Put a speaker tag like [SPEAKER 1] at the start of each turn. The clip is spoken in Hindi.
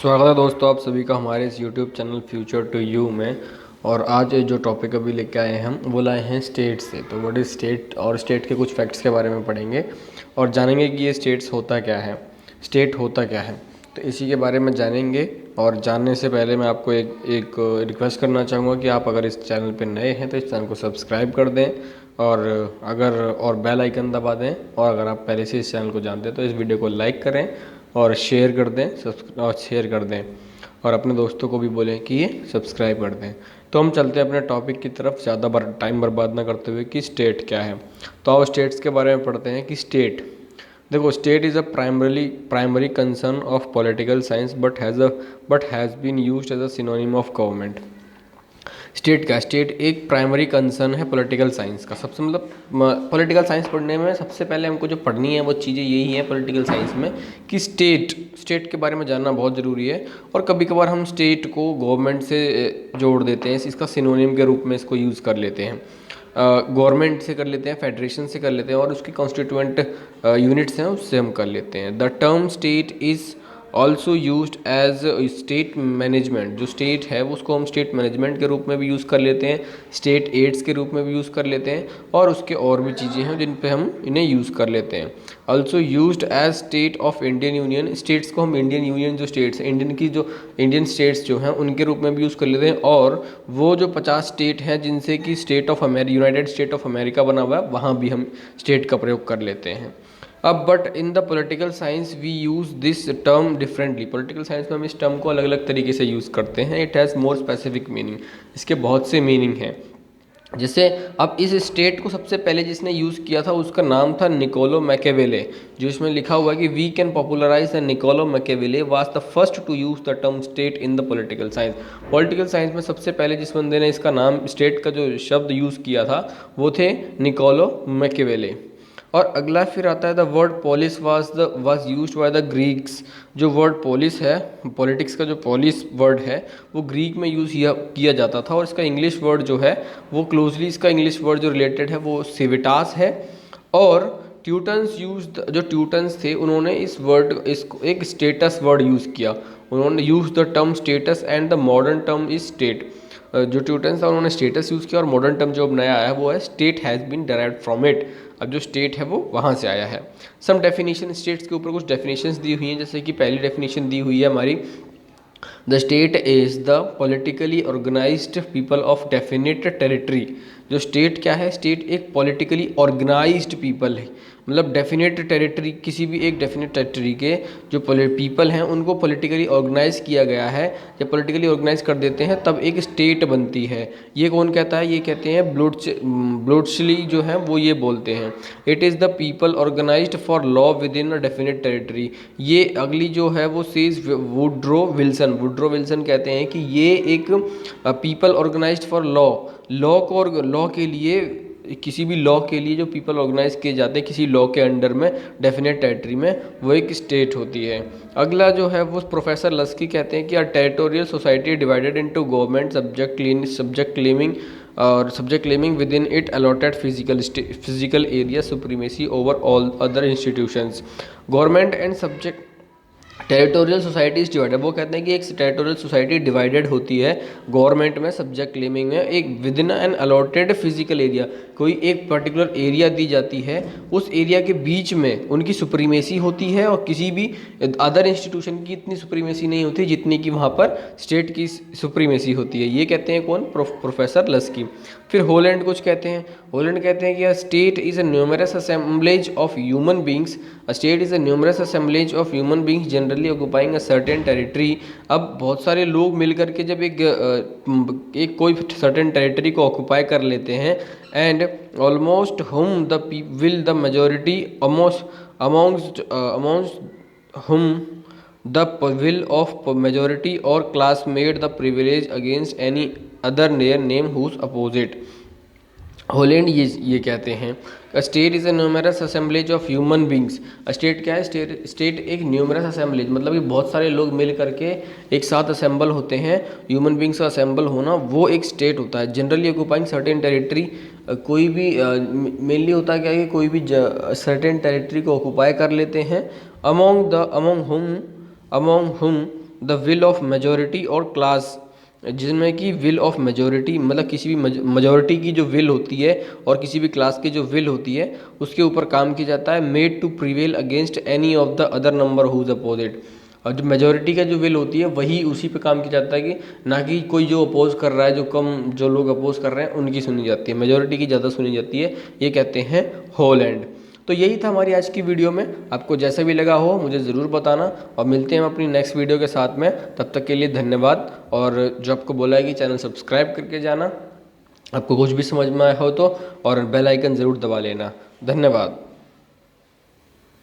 [SPEAKER 1] स्वागत है दोस्तों आप सभी का हमारे इस YouTube channel future to you में। और आज जो टॉपिक अभी लेके आए हैं हम वो लाए हैं स्टेट से। तो व्हाट इज़ स्टेट और स्टेट के कुछ फैक्ट्स के बारे में पढ़ेंगे और जानेंगे कि ये स्टेट्स होता क्या है, स्टेट होता क्या है। तो इसी के बारे में जानेंगे। और जानने से पहले मैं आपको एक रिक्वेस्ट करना चाहूँगा कि आप अगर इस चैनल पर नए हैं तो इस चैनल को सब्सक्राइब कर दें और बेल आइकन दबा दें। और अगर आप पहले से इस चैनल को जानते हैं तो इस वीडियो को लाइक करें और शेयर कर दें और अपने दोस्तों को भी बोलें कि ये सब्सक्राइब कर दें। तो हम चलते हैं अपने टॉपिक की तरफ, ज़्यादा टाइम बर्बाद ना करते हुए कि स्टेट क्या है। तो आओ स्टेट्स के बारे में पढ़ते हैं कि स्टेट, देखो, state is a primary concern of political science but has been used as a synonym of government. State का स्टेट एक प्राइमरी कंसर्न है पॉलिटिकल साइंस का। सबसे मतलब पॉलिटिकल साइंस पढ़ने में सबसे पहले हमको जो पढ़नी है वो चीज़ें यही हैं पॉलिटिकल साइंस में कि स्टेट के बारे में जानना बहुत ज़रूरी है। और कभी कभार हम स्टेट को गवर्नमेंट से जोड़ देते हैं, इसका सिनोनिम के रूप में इसको यूज़ कर लेते हैं। गवर्नमेंट से कर लेते हैं, फेडरेशन से कर लेते हैं और उसकी कॉन्स्टिट्यूएंट यूनिट्स हैं उससे हम कर लेते हैं। The term state is also used as state management. जो स्टेट है उसको हम स्टेट मैनेजमेंट के रूप में भी यूज़ कर लेते हैं, स्टेट एड्स के रूप में भी यूज़ कर लेते हैं और उसके और भी चीज़ें हैं जिन पे हम इन्हें यूज़ कर लेते हैं। Also used as state of Indian union. States को हम इंडियन यूनियन जो स्टेट्स हैं, इंडियन स्टेट्स जो हैं उनके रूप में भी यूज़ कर लेते हैं। और वो जो 50 स्टेट हैं जिनसे कि यूनाइटेड स्टेट ऑफ अमेरिका बना हुआ है, वहाँ भी हम स्टेट का प्रयोग कर लेते हैं। अब but in the political science we use this term differently. Political science में हम इस टर्म को अलग अलग तरीके से यूज़ करते हैं। It has more specific meaning, इसके बहुत से मीनिंग हैं। जैसे अब इस स्टेट को सबसे पहले जिसने यूज़ किया था उसका नाम था निकोलो मैकियावेली। जो इसमें लिखा हुआ है कि we can popularize the Niccolo Machiavelli was the first to use the term state in the political science. Political science में सबसे पहले जिस बंदे ने इसका नाम स्टेट का जो शब्द यूज़ किया था वो थे निकोलो मैकियावेली। और अगला फिर आता है the word police was used by the Greeks. जो वर्ड पोलिस है, पॉलिटिक्स का जो पोलिस वर्ड है वो ग्रीक में यूज़ किया जाता था। और इसका इंग्लिश वर्ड जो है वो क्लोजली इसका इंग्लिश वर्ड जो रिलेटेड है वो सिविटास है। और ट्यूटन्स थे उन्होंने इसको एक स्टेटस वर्ड यूज़ किया। उन्होंने use the term status and the modern term is state. जो ट्यूटन्स था उन्होंने स्टेटस यूज़ किया और मॉडर्न टर्म जो अब नया आया है वो है state has been derived from it. अब जो स्टेट है वो वहाँ से आया है। सम डेफिनेशन, स्टेट्स के ऊपर कुछ डेफिनेशंस दी हुई हैं। जैसे कि पहली डेफिनेशन दी हुई है हमारी, the state is the politically organized people of definite territory. जो स्टेट क्या है, स्टेट एक पॉलिटिकली ऑर्गेनाइज्ड पीपल है। मतलब डेफिनेट टेरिटरी, किसी भी एक डेफिनेट टेरिटरी के जो पीपल हैं उनको पॉलिटिकली ऑर्गेनाइज किया गया है। जब पॉलिटिकली ऑर्गेनाइज कर देते हैं तब एक स्टेट बनती है। ये कौन कहता है? ये कहते हैं ब्लूटशली जो है वो ये बोलते हैं। It is the people organized for law within a definite territory. ये अगली जो है वो सेज वुड्रो विल्सन कहते हैं कि ये एक पीपल ऑर्गेनाइज्ड फॉर लॉ के लिए, किसी भी लॉ के लिए जो पीपल ऑर्गेनाइज किए जाते हैं किसी लॉ के अंडर में डेफिनेट टेरिटरी में, वो एक स्टेट होती है। अगला जो है वो प्रोफेसर लस्की कहते हैं कि a territorial society divided into government subject claiming with in it allotted physical area supremacy over all other institutions. Government and subject territorial societies divided, वो कहते हैं कि एक टेरिटोरियल सोसाइटी डिवाइडेड होती है गवर्नमेंट में, सब्जेक्ट क्लेमिंग में, एक with in an allotted physical area, कोई एक पर्टिकुलर एरिया दी जाती है, उस एरिया के बीच में उनकी सुप्रीमेसी होती है और किसी भी अदर इंस्टीट्यूशन की इतनी सुप्रीमेसी नहीं होती जितनी कि वहाँ पर स्टेट की सुप्रीमेसी होती है। ये कहते हैं कौन? प्रोफेसर लस्की। फिर होलैंड कुछ कहते हैं। होलैंड कहते हैं कि state is a numerous assemblage of human beings. State is a numerous assemblage of human beings generally occupying a certain territory. अब बहुत सारे लोग मिल करके जब एक कोई सर्टेन टेरिटरी को ऑक्यूपाई कर लेते हैं, and almost whom the will the majority amongst whom the will of majority or class made the privilege against any other near name whose opposite। Holland ये कहते हैं state is a numerous assemblage of human beings. State क्या है? स्टेट एक न्यूमरस असेंबलेज, मतलब कि बहुत सारे लोग मिल करके एक साथ असेंबल होते हैं। ह्यूमन बींग्स का असेंबल होना वो एक स्टेट होता है। जनरली ऑक्यूपाइंग सर्टेन टेरिटरी, कोई भी मेनली होता है क्या है कि कोई भी सर्टेन टेरिटरी को ऑक्यूपाई कर लेते हैं। अमोंग हुम द विल ऑफ मेजॉरिटी और क्लास, जिसमें कि विल ऑफ मेजॉरिटी मतलब किसी भी मेजॉरिटी की जो विल होती है और किसी भी क्लास की जो विल होती है उसके ऊपर काम किया जाता है। Made to prevail against any of the other number whose opposite, और जो मेजॉरिटी का जो विल होती है वही उसी पे काम किया जाता है, कि ना कि कोई जो अपोज कर रहा है, जो कम जो लोग अपोज कर रहे हैं उनकी सुनी जाती है, मेजॉरिटी की ज़्यादा सुनी जाती है। ये कहते हैं होल एंड। तो यही था हमारी आज की वीडियो में। आपको जैसा भी लगा हो मुझे ज़रूर बताना, और मिलते हैं हम अपनी नेक्स्ट वीडियो के साथ में। तब तक के लिए धन्यवाद। और जो आपको बोला है कि चैनल सब्सक्राइब करके जाना, आपको कुछ भी समझ में आया हो तो, और बेल आइकन ज़रूर दबा लेना। धन्यवाद।